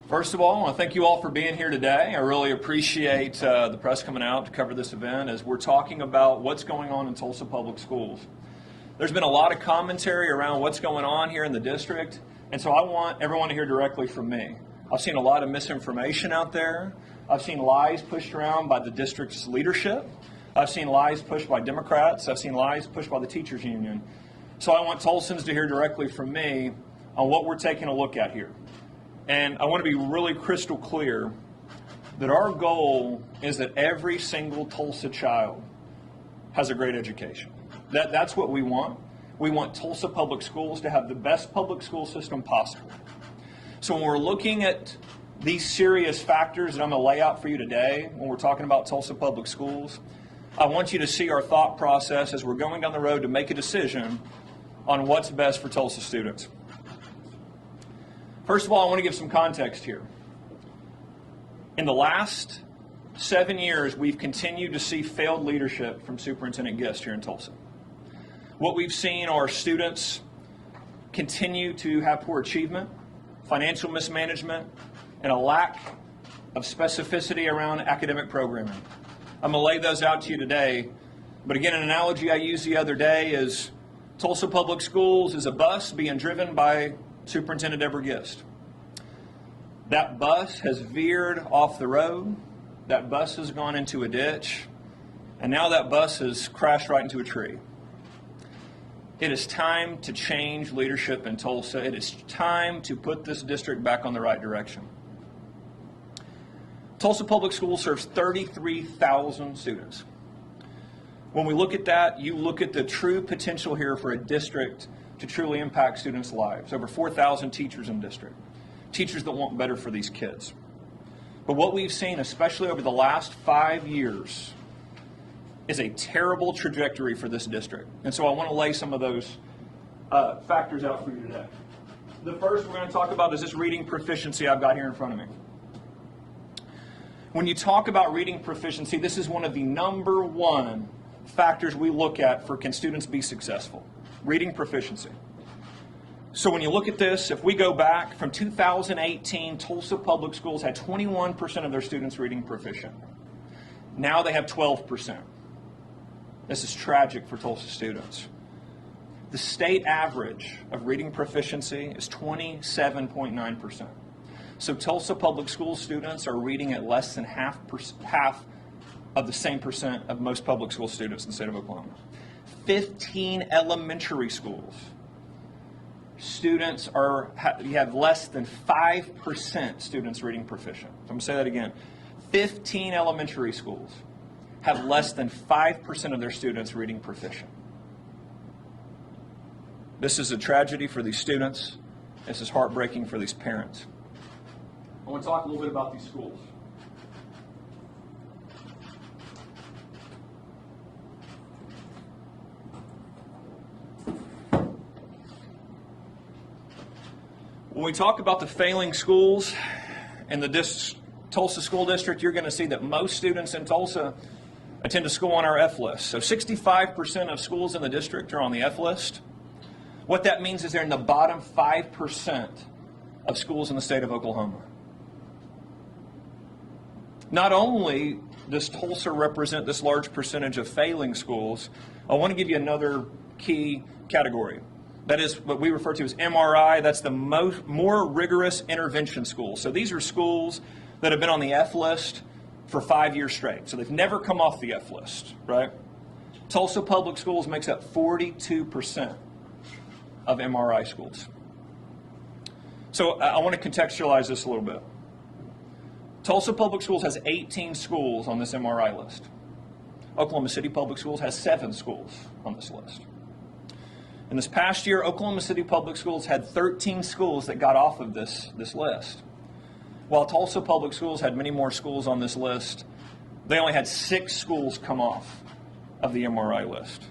First of all, I want to thank you all for being here today. I really appreciate the press coming out to cover this event as we're talking about what's going on in Tulsa Public Schools. There's been a lot of commentary around what's going on here in the district, and so I want everyone to hear directly from me. I've seen a lot of misinformation out there. I've seen lies pushed around by the district's leadership. I've seen lies pushed by Democrats. I've seen lies pushed by the teachers union. So I want Tulsans to hear directly from me on what we're taking a look at here. And I want to be really crystal clear that our goal is that every single Tulsa child has a great education. That's what we want. We want Tulsa Public Schools to have the best public school system possible. So when we're looking at these serious factors that I'm going to lay out for you today, when we're talking about Tulsa Public Schools, I want you to see our thought process as we're going down the road to make a decision on what's best for Tulsa students. First of all, I want to give some context here. In the last 7 years, we've continued to see failed leadership from Superintendent Gist here in Tulsa. What we've seen are students continue to have poor achievement, financial mismanagement, and a lack of specificity around academic programming. I'm going to lay those out to you today, but again, an analogy I used the other day is Tulsa Public Schools is a bus being driven by Superintendent Deborah Gist. That bus has veered off the road, that bus has gone into a ditch, and now that bus has crashed right into a tree. It is time to change leadership in Tulsa. It is time to put this district back on the right direction. Tulsa Public Schools serves 33,000 students. When we look at that, you look at the true potential here for a district to truly impact students' lives. Over 4,000 teachers in the district. Teachers that want better for these kids. But what we've seen, especially over the last 5 years, is a terrible trajectory for this district. And so I want to lay some of those factors out for you today. The first we're going to talk about is this reading proficiency I've got here in front of me. When you talk about reading proficiency, this is one of the number one factors we look at for can students be successful. Reading proficiency. So when you look at this, if we go back from 2018, Tulsa Public Schools had 21% of their students reading proficient. Now they have 12%. This is tragic for Tulsa students. The state average of reading proficiency is 27.9%. So Tulsa Public School students are reading at less than half of the same percent of most public school students in the state of Oklahoma. 15 elementary schools, students you have less than 5% students reading proficient. So I'm going to say that again. 15 elementary schools have less than 5% of their students reading proficient. This is a tragedy for these students. This is heartbreaking for these parents. I want to talk a little bit about these schools. When we talk about the failing schools in the Tulsa School District, you're going to see that most students in Tulsa attend a school on our F list. So 65% of schools in the district are on the F list. What that means is they're in the bottom 5% of schools in the state of Oklahoma. Not only does Tulsa represent this large percentage of failing schools, I want to give you another key category. That is what we refer to as MRI. That's the more rigorous intervention schools. So these are schools that have been on the F list for 5 years straight. So they've never come off the F list, right? Tulsa Public Schools makes up 42% of MRI schools. So I want to contextualize this a little bit. Tulsa Public Schools has 18 schools on this MRI list. Oklahoma City Public Schools has 7 schools on this list. In this past year, Oklahoma City Public Schools had 13 schools that got off of this list. While Tulsa Public Schools had many more schools on this list, they only had 6 schools come off of the MRI list.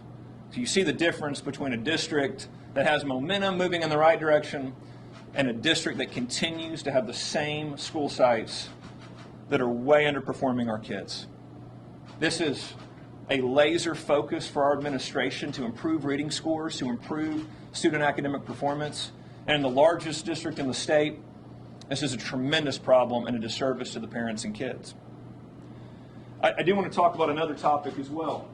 So you see the difference between a district that has momentum moving in the right direction and a district that continues to have the same school sites that are way underperforming our kids. This is a laser focus for our administration to improve reading scores, to improve student academic performance. And in the largest district in the state, This is a tremendous problem and a disservice to the parents and kids. I do want to talk about another topic as well.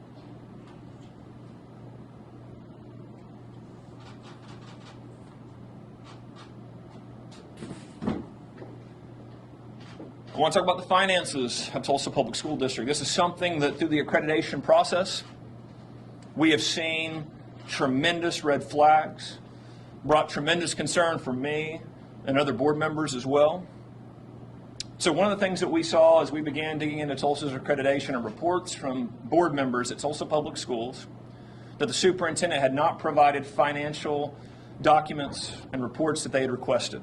I want to talk about the finances of Tulsa Public School District. This is something that through the accreditation process, we have seen tremendous red flags, brought tremendous concern for me and other board members as well. So one of the things that we saw as we began digging into Tulsa's accreditation and reports from board members at Tulsa Public Schools that the superintendent had not provided financial documents and reports that they had requested.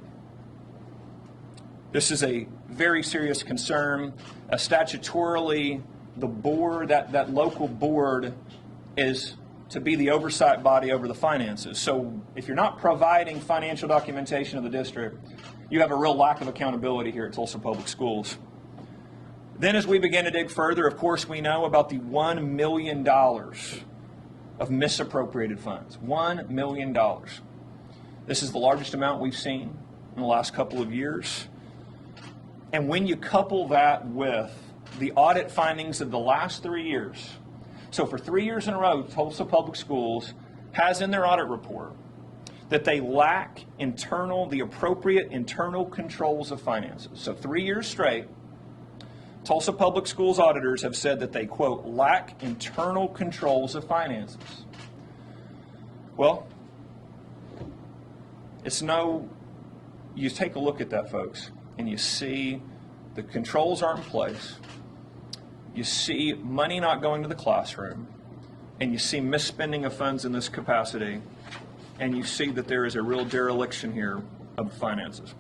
This is a very serious concern. Statutorily, the board, that local board, is to be the oversight body over the finances. So if you're not providing financial documentation of the district, you have a real lack of accountability here at Tulsa Public Schools. Then as we begin to dig further, of course, we know about the $1 million of misappropriated funds. $1 million. This is the largest amount we've seen in the last couple of years. And when you couple that with the audit findings of the last 3 years, so for 3 years in a row, Tulsa Public Schools has in their audit report that they lack the appropriate internal controls of finances. So 3 years straight, Tulsa Public Schools auditors have said that they, quote, lack internal controls of finances. Well, you take a look at that, folks, and you see the controls aren't in place. You see money not going to the classroom, and you see misspending of funds in this capacity, and you see that there is a real dereliction here of finances.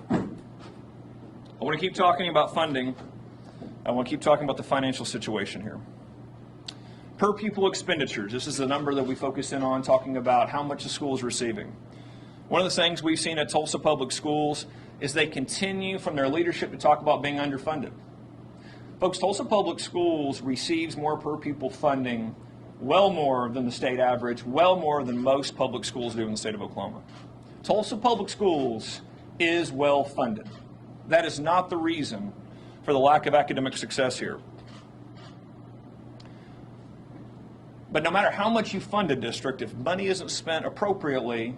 I want to keep talking about funding. I want to keep talking about the financial situation here. Per pupil expenditures, this is the number that we focus in on, talking about how much the school is receiving. One of the things we've seen at Tulsa Public Schools is they continue from their leadership to talk about being underfunded. Folks, Tulsa Public Schools receives more per pupil funding, well more than the state average, well more than most public schools do in the state of Oklahoma. Tulsa Public Schools is well funded. That is not the reason for the lack of academic success here. But no matter how much you fund a district, if money isn't spent appropriately,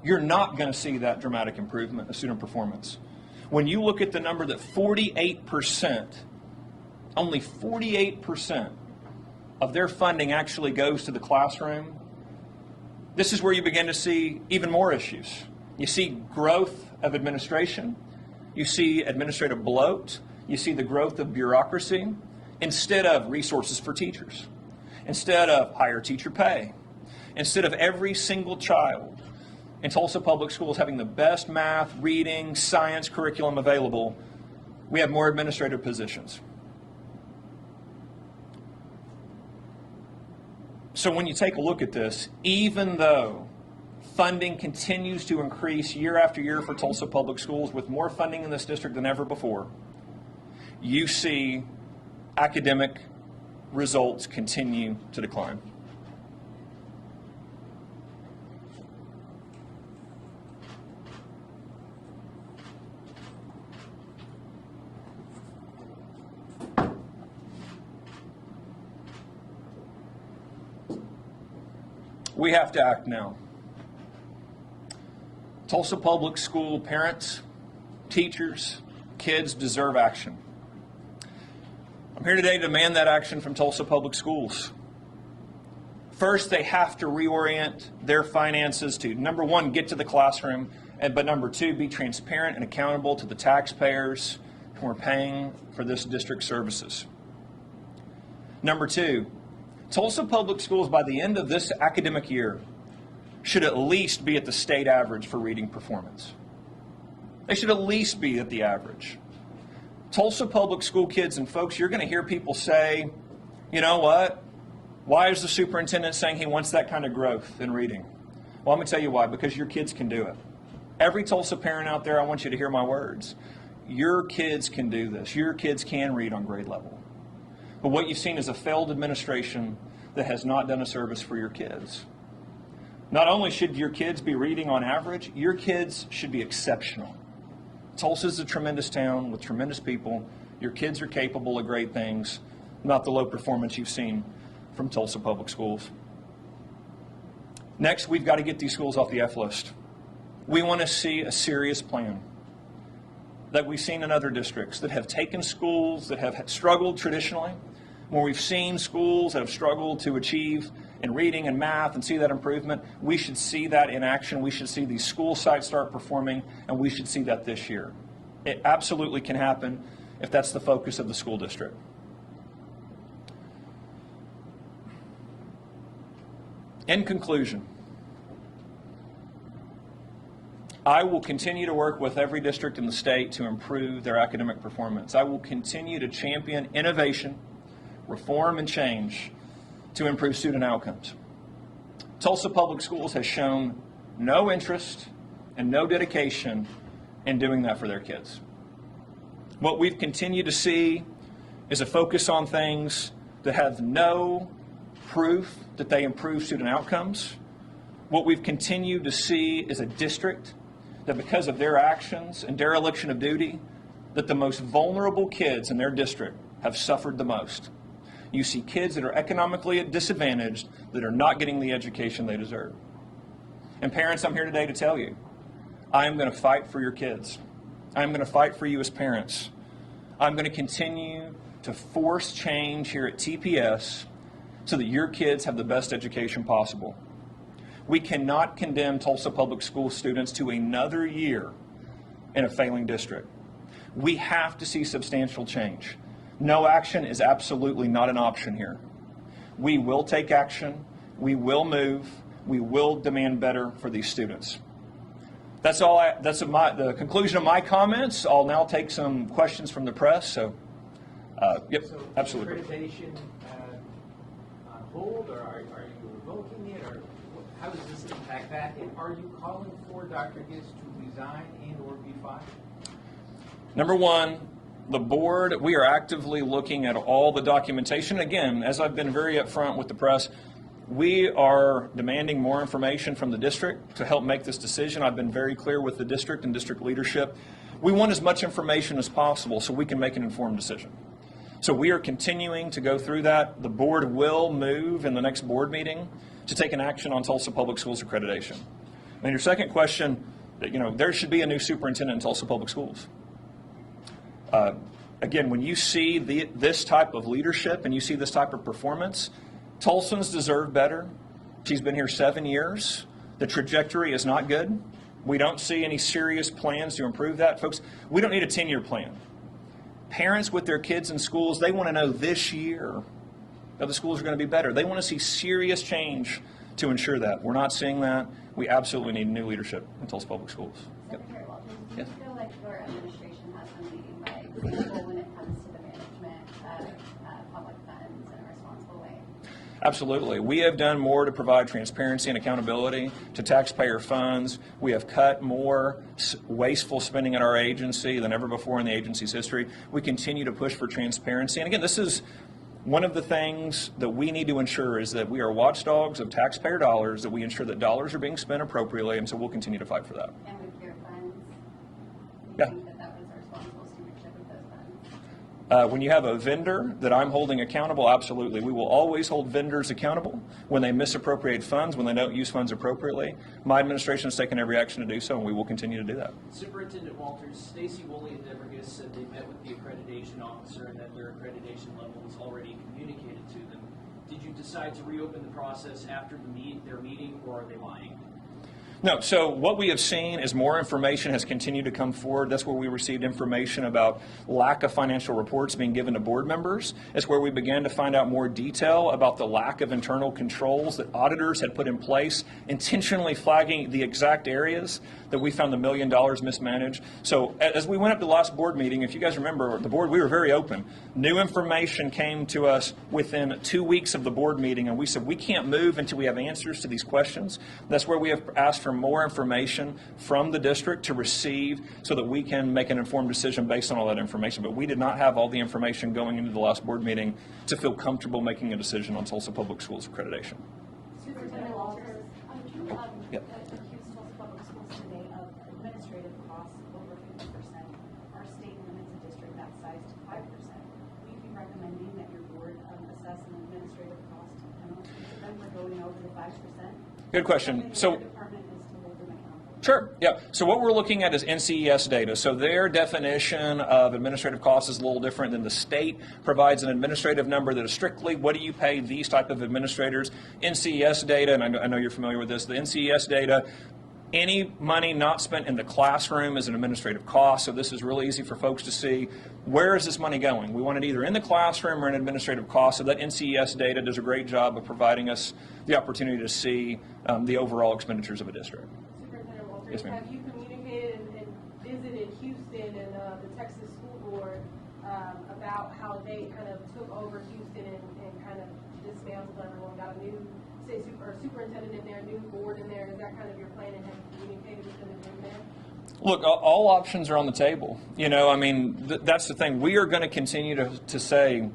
you're not going to see that dramatic improvement in student performance. When you look at the number that 48%, only 48% of their funding actually goes to the classroom, this is where you begin to see even more issues. You see growth of administration, you see administrative bloat, you see the growth of bureaucracy instead of resources for teachers, instead of higher teacher pay, instead of every single child in Tulsa Public Schools having the best math, reading, science curriculum available, we have more administrative positions. So when you take a look at this, even though funding continues to increase year after year for Tulsa Public Schools with more funding in this district than ever before, you see academic results continue to decline. We have to act now. Tulsa Public School parents, teachers, kids deserve action. I'm here today to demand that action from Tulsa Public Schools. First, they have to reorient their finances to, number one, get to the classroom, but number two, be transparent and accountable to the taxpayers who are paying for this district services. Number two, Tulsa Public Schools by the end of this academic year should at least be at the state average for reading performance. They should at least be at the average. Tulsa Public School kids and folks, you're going to hear people say, you know what? Why is the superintendent saying he wants that kind of growth in reading? Well, I'm going to tell you why, because your kids can do it. Every Tulsa parent out there, I want you to hear my words. your kids can do this. Your kids can read on grade level. But what you've seen is a failed administration that has not done a service for your kids. Not only should your kids be reading on average, your kids should be exceptional. Tulsa is a tremendous town with tremendous people. Your kids are capable of great things, not the low performance you've seen from Tulsa Public Schools. Next, we've got to get these schools off the F list. We want to see a serious plan that we've seen in other districts that have taken schools that have struggled traditionally, where we've seen schools that have struggled to achieve in reading and math and see that improvement. We should see that in action. We should see these school sites start performing, and we should see that this year. It absolutely can happen if that's the focus of the school district. In conclusion, I will continue to work with every district in the state to improve their academic performance. I will continue to champion innovation, reform, and change to improve student outcomes. Tulsa Public Schools has shown no interest and no dedication in doing that for their kids. What we've continued to see is a focus on things that have no proof that they improve student outcomes. What we've continued to see is a district that, because of their actions and dereliction of duty, that the most vulnerable kids in their district have suffered the most. You see kids that are economically disadvantaged that are not getting the education they deserve. And parents, I'm here today to tell you, I am going to fight for your kids. I'm going to fight for you as parents. I'm going to continue to force change here at TPS so that your kids have the best education possible. We cannot condemn Tulsa Public School students to another year in a failing district. We have to see substantial change. No action is absolutely not an option here. We will take action. We will move. We will demand better for these students. That's the conclusion of my comments. I'll now take some questions from the press. So, yep, so absolutely. Accreditation on hold, or are you revoking it, or how does this impact that? And are you calling for Dr. Giss to resign and/or be fired? Number one, the board, we are actively looking at all the documentation. Again, as I've been very upfront with the press, we are demanding more information from the district to help make this decision. I've been very clear with the district and district leadership. We want as much information as possible so we can make an informed decision. So we are continuing to go through that. The board will move in the next board meeting to take an action on Tulsa Public Schools accreditation. And your second question, there should be a new superintendent in Tulsa Public Schools. Again, when you see this type of leadership and you see this type of performance, Tulsans deserve better. She's been here 7 years. The trajectory is not good. We don't see any serious plans to improve that. Folks, we don't need a 10-year plan. Parents with their kids in schools, they want to know this year that the schools are going to be better. They want to see serious change to ensure that. We're not seeing that. We absolutely need new leadership in Tulsa Public Schools. Secretary Walters, do you feel like your administration has been leading by example when it comes to the management of public funds in a responsible way? Absolutely. We have done more to provide transparency and accountability to taxpayer funds. We have cut more wasteful spending at our agency than ever before in the agency's history. We continue to push for transparency. And again, this is one of the things that we need to ensure is that we are watchdogs of taxpayer dollars, that we ensure that dollars are being spent appropriately, and so we'll continue to fight for that. And with your funds, do you Yeah. think that was a responsible stewardship of those funds? When you have a vendor that I'm holding accountable, absolutely. We will always hold vendors accountable when they misappropriate funds, when they don't use funds appropriately. My administration has taken every action to do so, and we will continue to do that. Superintendent Walters, Stacy Woolley and Deborah Giss said they met with the accreditation officer and that their accreditation level was already communicated to them. Did you decide to reopen the process after their meeting, or are they lying? No, so what we have seen is more information has continued to come forward. That's where we received information about lack of financial reports being given to board members. It's where we began to find out more detail about the lack of internal controls that auditors had put in place, intentionally flagging the exact areas that we found the $1 million mismanaged. So as we went up to the last board meeting, if you guys remember, the board, we were very open. New information came to us within 2 weeks of the board meeting, and we said we can't move until we have answers to these questions. That's where we have asked for for more information from the district to receive so that we can make an informed decision based on all that information. But we did not have all the information going into the last board meeting to feel comfortable making a decision on Tulsa Public Schools accreditation. Superintendent Walters. Yep. Accused Tulsa Public Schools today of administrative costs over 50%. Our state limits a district that size to 5%. Will you be recommending that your board assess an administrative cost penalty to them for going over the 5%? Good question. So. Department is to hold them accountable. Sure, yeah. So what we're looking at is NCES data. So their definition of administrative costs is a little different than the state provides an administrative number that is strictly what do you pay these type of administrators. NCES data, and I know you're familiar with this, the NCES data, any money not spent in the classroom is an administrative cost. So this is really easy for folks to see. Where is this money going? We want it either in the classroom or an administrative cost. So that NCES data does a great job of providing us the opportunity to see the overall expenditures of a district. Superintendent Walters, Yes, ma'am. have you communicated and visited Houston and the Texas School Board about how they kind of took over Houston and kind of dismantled everyone, got a new superintendent in there, new board in there? Is that kind of your plan, and have you communicated with them and been there? Look, all options are on the table. You know, I mean, that's the thing. We are going to continue to say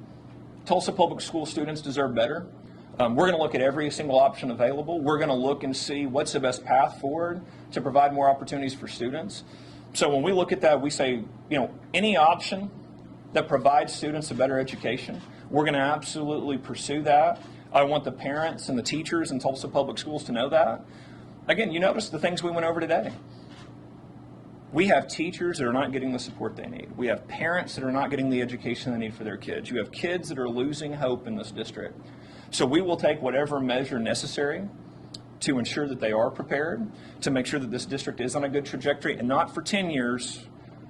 Tulsa Public School students deserve better. We're going to look at every single option available. We're going to look and see what's the best path forward to provide more opportunities for students. So when we look at that, we say, you know, any option that provides students a better education, we're going to absolutely pursue that. I want the parents and the teachers in Tulsa Public Schools to know that. Again, you notice the things we went over today. We have teachers that are not getting the support they need. We have parents that are not getting the education they need for their kids. You have kids that are losing hope in this district. So we will take whatever measure necessary to ensure that they are prepared, to make sure that this district is on a good trajectory, and not for 10 years,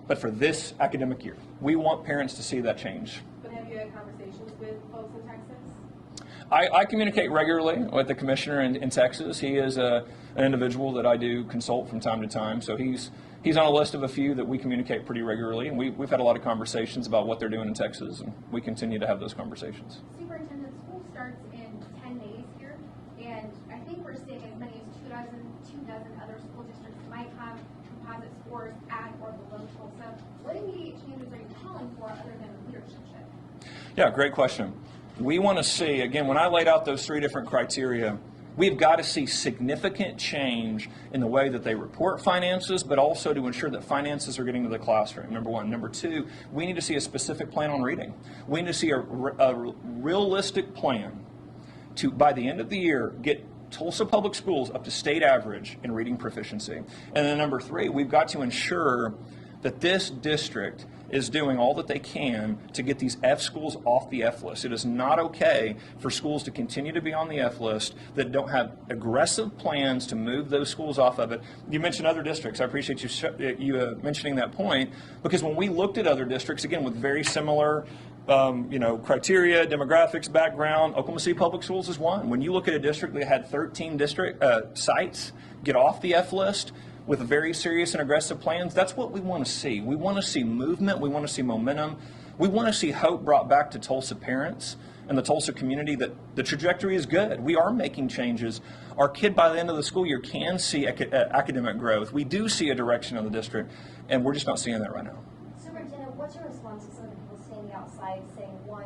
but for this academic year. We want parents to see that change. But have you had conversations with folks in Texas? I communicate regularly with the commissioner in Texas. He is an individual that I do consult from time to time. So he's on a list of a few that we communicate pretty regularly. And we've had a lot of conversations about what they're doing in Texas, and we continue to have those conversations. Superintendent, school starts in 10 days here, and I think we're seeing as many as 2 dozen other school districts might have composite scores at or below Tulsa. What immediate changes are you calling for other than a leadership shift? Yeah, great question. We want to see, again, when I laid out those 3 different criteria, we've got to see significant change in the way that they report finances, but also to ensure that finances are getting to the classroom, number one. Number two, we need to see a specific plan on reading. We need to see a realistic plan to, by the end of the year, get Tulsa Public Schools up to state average in reading proficiency. And then number 3, we've got to ensure that this district is doing all that they can to get these F schools off the F list. It is not okay for schools to continue to be on the F list that don't have aggressive plans to move those schools off of it. You mentioned other districts. I appreciate you mentioning that point, because when we looked at other districts, again, with very similar criteria, demographics, background, Oklahoma City Public Schools is one. When you look at a district that had 13 district sites get off the F list, with very serious and aggressive plans, that's what we want to see. We want to see movement. We want to see momentum. We want to see hope brought back to Tulsa parents and the Tulsa community that the trajectory is good. We are making changes. Our kid by the end of the school year can see academic growth. We do see a direction in the district, and we're just not seeing that right now. Superintendent, what's your response to some of the people standing outside saying, one,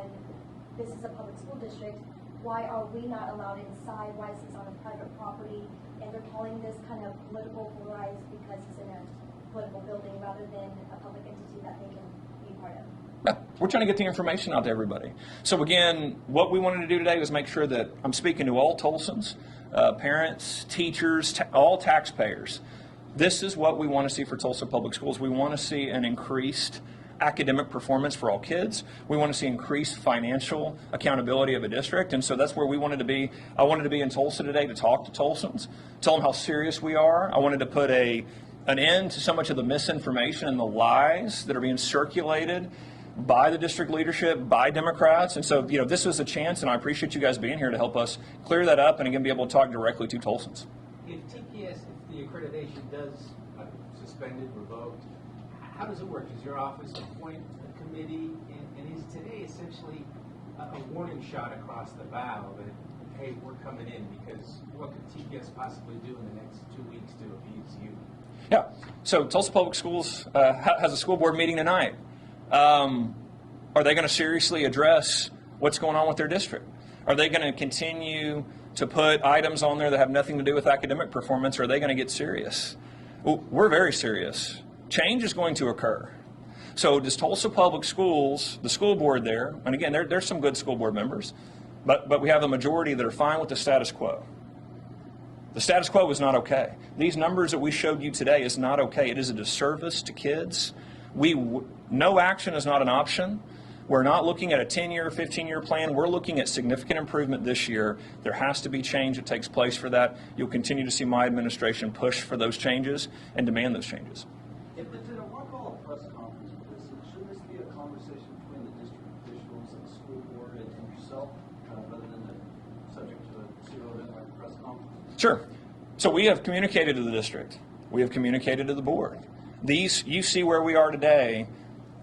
this is a public school district, why are we not allowed inside, why is this on a private property? And they're calling this kind of political polarized because it's in a political building rather than a public entity that they can be part of. Yeah, we're trying to get the information out to everybody. So again, what we wanted to do today was make sure that I'm speaking to all Tulsans, parents, teachers, all taxpayers. This is what we want to see for Tulsa Public Schools. We want to see an increased academic performance for all kids. We want to see increased financial accountability of a district, and so that's where we wanted to be. I wanted to be in Tulsa today to talk to Tulsans, tell them how serious we are. I wanted to put an end to so much of the misinformation and the lies that are being circulated by the district leadership, by Democrats, and so this was a chance, and I appreciate you guys being here to help us clear that up and again be able to talk directly to Tulsans. If TPS, if the accreditation does suspended, revoked, how does it work? Does your office appoint a committee, and is today essentially a warning shot across the bow that, hey, we're coming in, because what could TPS possibly do in the next 2 weeks to appease you? Yeah. So Tulsa Public Schools has a school board meeting tonight. Are they going to seriously address what's going on with their district? Are they going to continue to put items on there that have nothing to do with academic performance, or are they going to get serious? Well, we're very serious. Change is going to occur. So does Tulsa Public Schools, the school board there, and again, there's some good school board members, but we have a majority that are fine with the status quo. The status quo is not okay. These numbers that we showed you today is not okay. It is a disservice to kids. No action is not an option. We're not looking at a 10-year, 15-year plan. We're looking at significant improvement this year. There has to be change that takes place for that. You'll continue to see my administration push for those changes and demand those changes. If it's in a call a press conference for this, shouldn't this be a conversation between the district officials and the school board and yourself, rather than subject to a zero event like a press conference? Sure. So we have communicated to the district. We have communicated to the board. You see where we are today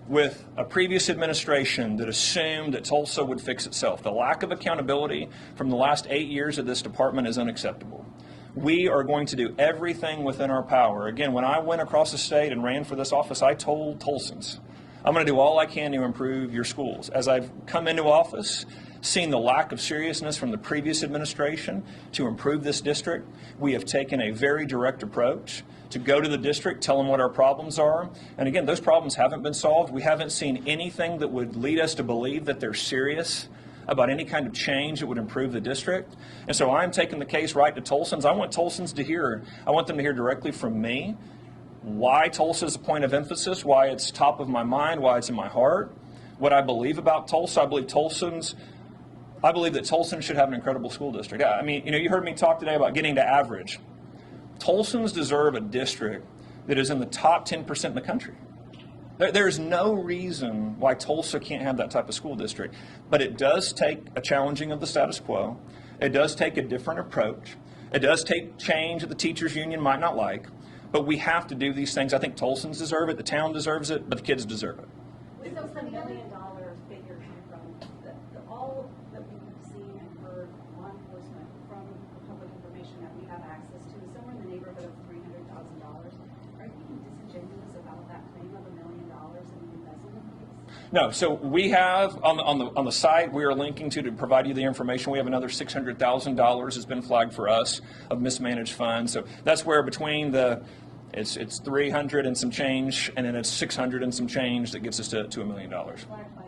with a previous administration that assumed that Tulsa would fix itself. The lack of accountability from the last 8 years of this department is unacceptable. We are going to do everything within our power. Again, when I went across the state and ran for this office, I told Tulsans, I'm going to do all I can to improve your schools. As I've come into office, seen the lack of seriousness from the previous administration to improve this district, we have taken a very direct approach to go to the district, tell them what our problems are. And again, those problems haven't been solved. We haven't seen anything that would lead us to believe that they're serious about any kind of change that would improve the district. And so I'm taking the case right to Tulsans. I want Tulsans to hear, I want them to hear directly from me why Tulsa is a point of emphasis, why it's top of my mind, why it's in my heart, what I believe about Tulsa. I believe that Tulsans should have an incredible school district. I mean, you heard me talk today about getting to average. Tulsans deserve a district that is in the top 10% in the country. There's no reason why Tulsa can't have that type of school district. But it does take a challenging of the status quo. It does take a different approach. It does take change that the teachers union might not like. But we have to do these things. I think Tulsans deserve it, the town deserves it, but the kids deserve it. Where does the $1 million figure come from? All that we've seen and heard law enforcement from the public information that we have access to is somewhere in the neighborhood of $300,000. Are you being disingenuous about that claim of $1 million in the investment case? No, so we have on the site we are linking to provide you the information. We have another $600,000 has been flagged for us of mismanaged funds. So that's where between it's 300 and some change, and then it's 600 and some change that gets us to $1 million. Flagged by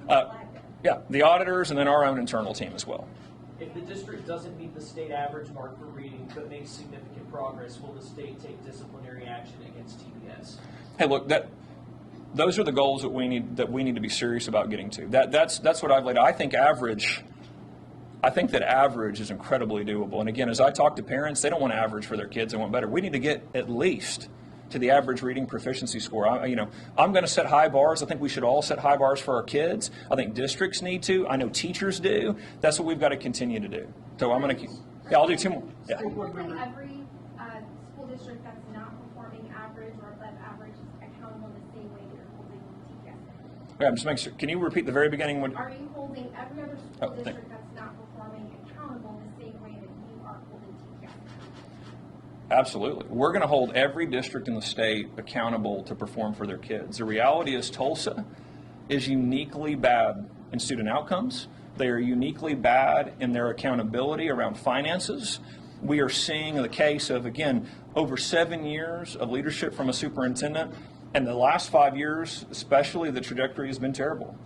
whom? Yeah, the auditors and then our own internal team as well. If the district doesn't meet the state average mark for reading but makes significant progress, will the state take disciplinary action against TPS? Hey, look, those are the goals that we need to be serious about getting to. That's what I've laid out. I think that average is incredibly doable. And again, as I talk to parents, they don't want average for their kids. They want better. We need to get at least to the average reading proficiency score. I'm going to set high bars. I think we should all set high bars for our kids. I think districts need to. I know teachers do. That's what we've got to continue to do. So I'm going to keep. Yeah, I'll do two more. Yeah. Are you holding every school district that's not performing average or above average accountable in the same way that you're holding TPS? Yeah, I'm just making sure. Can you repeat the very beginning? Are you holding every other school district that's not performing accountable in the same way that you are holding TPS? Absolutely. We're going to hold every district in the state accountable to perform for their kids. The reality is Tulsa is uniquely bad in student outcomes. They are uniquely bad in their accountability around finances. We are seeing the case of, again, over 7 years of leadership from a superintendent. And the last 5 years, especially, the trajectory has been terrible.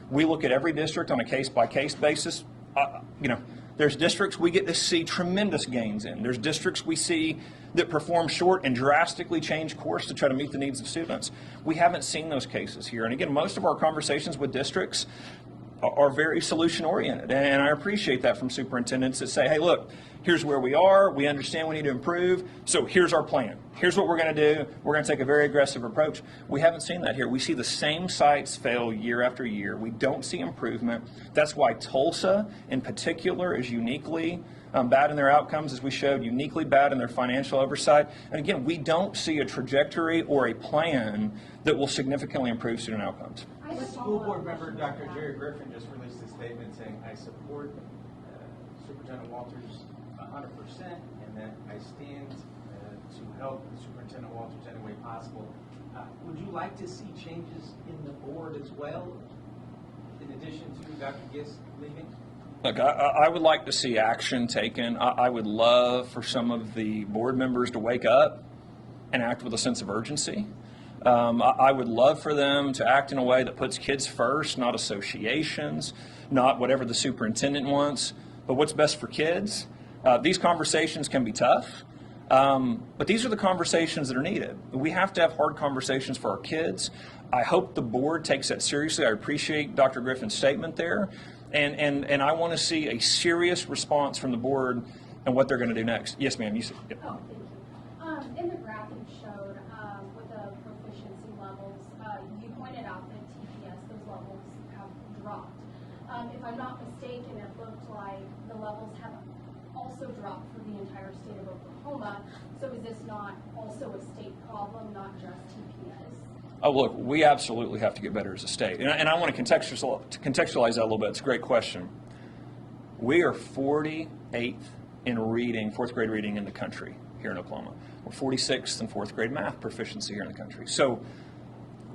We look at every district on a case-by-case basis. There's districts we get to see tremendous gains in. There's districts we see that perform short and drastically change course to try to meet the needs of students. We haven't seen those cases here. And again, most of our conversations with districts are very solution-oriented. And I appreciate that from superintendents that say, hey, look, here's where we are. We understand we need to improve. So here's our plan. Here's what we're going to do. We're going to take a very aggressive approach. We haven't seen that here. We see the same sites fail year after year. We don't see improvement. That's why Tulsa, in particular, is uniquely bad in their outcomes, as we showed, uniquely bad in their financial oversight. And again, we don't see a trajectory or a plan that will significantly improve student outcomes. School board member Dr. Jerry Griffin just released a statement saying, I support Superintendent Walters 100%, and that I stand to help Superintendent Walters any way possible. Would you like to see changes in the board as well, in addition to Dr. Gist leaving? Look, I would like to see action taken. I would love for some of the board members to wake up and act with a sense of urgency. I would love for them to act in a way that puts kids first, not associations, not whatever the superintendent wants, but what's best for kids. These conversations can be tough, but these are the conversations that are needed. We have to have hard conversations for our kids. I hope the board takes that seriously. I appreciate Dr. Griffin's statement there, and I want to see a serious response from the board and what they're going to do next. Yes, ma'am. You said. Yep. Oh, thank you. In the graph you showed with the proficiency levels, you pointed out that TPS, those levels have dropped. If I'm not mistaken, it looked like the levels have also dropped for the entire state of Oklahoma. So is this not also a state problem, not just TPS? Oh, look, we absolutely have to get better as a state. And I want to contextualize that a little bit. It's a great question. We are 48th in reading, fourth grade reading in the country here in Oklahoma. We're 46th in fourth grade math proficiency here in the country. So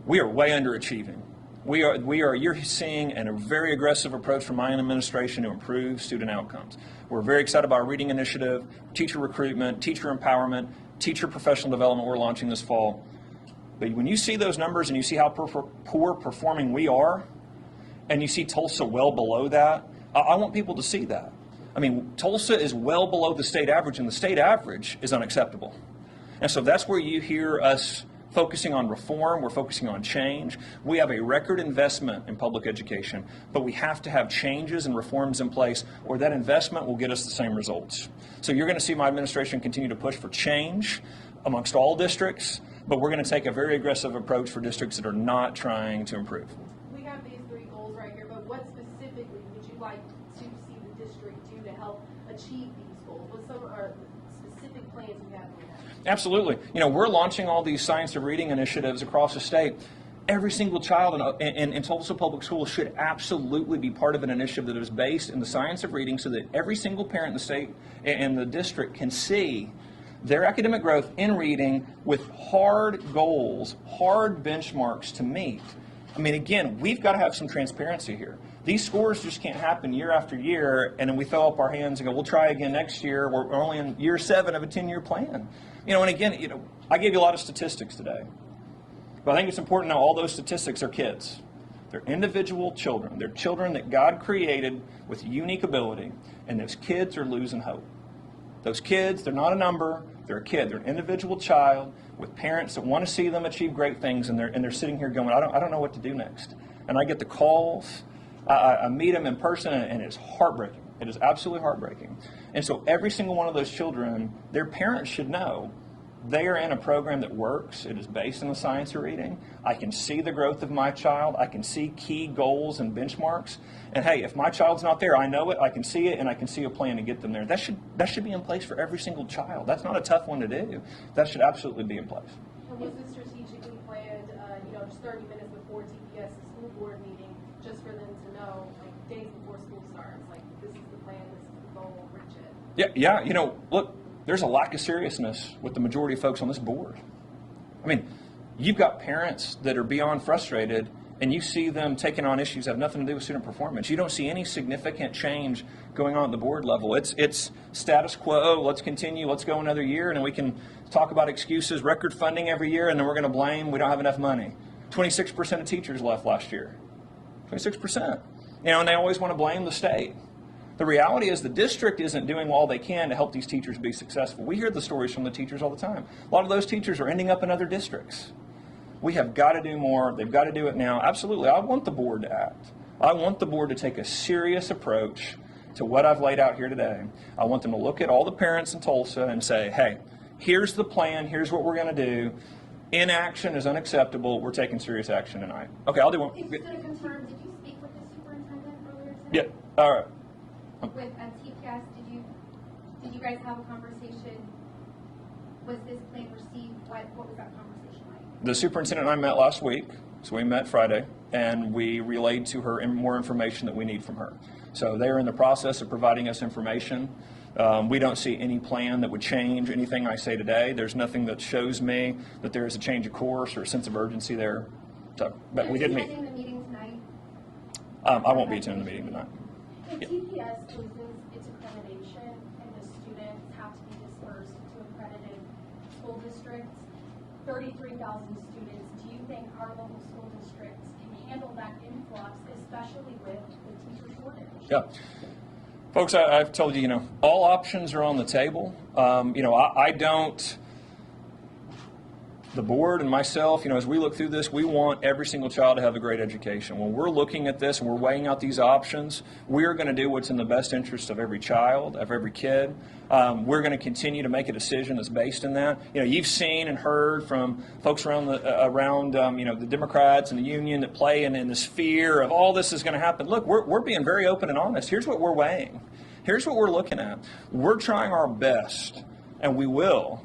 we are way underachieving. You're seeing a very aggressive approach from my administration to improve student outcomes. We're very excited about our reading initiative, teacher recruitment, teacher empowerment, teacher professional development we're launching this fall. But when you see those numbers and you see how poor performing we are, and you see Tulsa well below that, I want people to see that. I mean, Tulsa is well below the state average, and the state average is unacceptable. And so that's where you hear us focusing on reform, we're focusing on change. We have a record investment in public education, but we have to have changes and reforms in place, or that investment will get us the same results. So you're going to see my administration continue to push for change amongst all districts, but we're going to take a very aggressive approach for districts that are not trying to improve. We have these 3 goals right here, but what specifically would you like to see the district do to help achieve these goals? What some are specific plans you have for that? Absolutely. You know, we're launching all these science of reading initiatives across the state. Every single child in Tulsa Public School should absolutely be part of an initiative that is based in the science of reading, so that every single parent in the state and the district can see their academic growth in reading with hard goals, hard benchmarks to meet. I mean, again, we've got to have some transparency here. These scores just can't happen year after year, and then we throw up our hands and go, we'll try again next year. We're only in year 7 of a 10-year plan. You know, and again, you know, I gave you a lot of statistics today, but I think it's important to know all those statistics are kids. They're individual children. They're children that God created with unique ability, and those kids are losing hope. Those kids, they're not a number, they're a kid. They're an individual child with parents that want to see them achieve great things, and they're sitting here going, I don't know what to do next. And I get the calls, I meet them in person, and it's heartbreaking. It is absolutely heartbreaking. And so every single one of those children, their parents should know they are in a program that works. It is based on the science of reading. I can see the growth of my child. I can see key goals and benchmarks. And hey, if my child's not there, I know it, I can see it, and I can see a plan to get them there. That should be in place for every single child. That's not a tough one to do. That should absolutely be in place. And was this strategically planned, just 30 minutes before TPS, the school board meeting, just for them to know, like, days before school starts, like, this is the plan, this is the goal, reach it? Yeah, you know, look, there's a lack of seriousness with the majority of folks on this board. I mean, you've got parents that are beyond frustrated, and you see them taking on issues that have nothing to do with student performance. You don't see any significant change going on at the board level. It's status quo. Let's continue. Let's go another year, and then we can talk about excuses, record funding every year, and then we're going to blame we don't have enough money. 26% of teachers left last year. 26%. You know, and they always want to blame the state. The reality is the district isn't doing all they can to help these teachers be successful. We hear the stories from the teachers all the time. A lot of those teachers are ending up in other districts. We have got to do more. They've got to do it now. Absolutely. I want the board to act. I want the board to take a serious approach to what I've laid out here today. I want them to look at all the parents in Tulsa and say, hey, here's the plan. Here's what we're going to do. Inaction is unacceptable. We're taking serious action tonight. Okay, I'll do one. Just to confirm, did you speak with the superintendent earlier today? Yeah. All right. With TPS, did you guys have a conversation? Was this plan received? What was that conversation like? The superintendent and I met last week. So we met Friday, and we relayed to her more information that we need from her. So they're in the process of providing us information. We don't see any plan that would change anything I say today. There's nothing that shows me that there is a change of course or a sense of urgency there. So, but we did meet. Are you attending the meeting tonight? I won't be attending the meeting tonight. If TPS loses its accreditation and the students have to be dispersed to accredited school districts, 33,000 students, do you think our local school districts can handle that influx, especially with the teacher shortage? Yeah. Folks, I've told you, all options are on the table. I don't, the board and myself, as we look through this, we want every single child to have a great education. When we're looking at this and we're weighing out these options, we're going to do what's in the best interest of every child, of every kid. We're going to continue to make a decision that's based in that. You've seen and heard from folks around the Democrats and the union that play in this fear of all this is going to happen. Look, we're being very open and honest. Here's what we're weighing. Here's what we're looking at. We're trying our best, and we will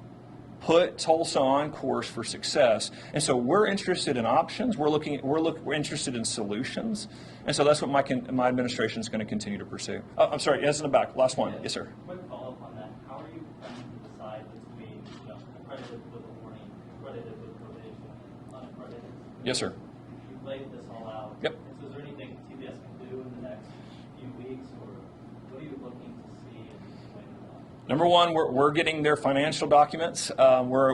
put Tulsa on course for success. And so we're interested in options. We're interested in solutions. And so that's what my administration is going to continue to pursue. I'm sorry, yes, in the back. Last one. Yes, sir. Quick follow-up on that. How are you planning to decide between accredited with a warning, accredited with probation, unaccredited? Yes, sir. You've laid this all out. Yep. So is there anything TBS can do in the next few weeks, or what are you looking to see in between that? Number one, we're getting their financial documents.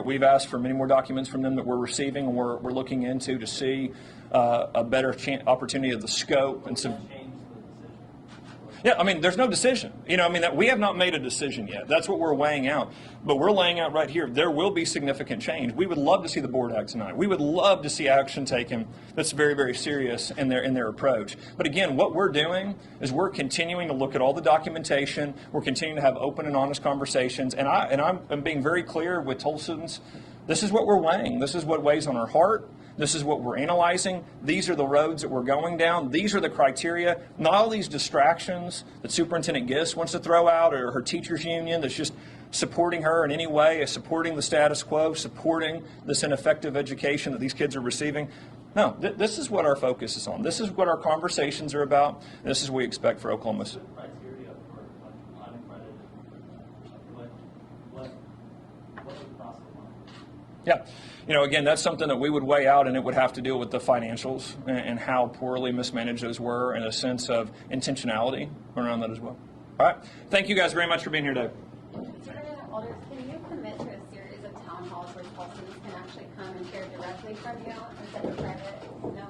We've asked for many more documents from them that we're receiving, and we're looking into to see a better opportunity of the scope and some. Change the decision. Yeah, there's no decision. That we have not made a decision yet. That's what we're weighing out. But we're laying out right here. There will be significant change. We would love to see the board act tonight. We would love to see action taken that's very, very serious in their approach. But again, what we're doing is we're continuing to look at all the documentation. We're continuing to have open and honest conversations. And I'm being very clear with Tulsans. This is what we're weighing. This is what weighs on our heart. This is what we're analyzing. These are the roads that we're going down. These are the criteria. Not all these distractions that Superintendent Giss wants to throw out, or her teachers union that's just supporting her in any way, is supporting the status quo, supporting this ineffective education that these kids are receiving. No, this is what our focus is on. This is what our conversations are about. This is what we expect for Oklahoma. Criteria for unaccredited. What would cross the line? Yeah. Again, that's something that we would weigh out, and it would have to deal with the financials and how poorly mismanaged those were, and a sense of intentionality around that as well. All right. Thank you guys very much for being here today. Superintendent Walters, can you commit to a series of town halls where Tulsans can actually come and hear directly from you instead of private? No?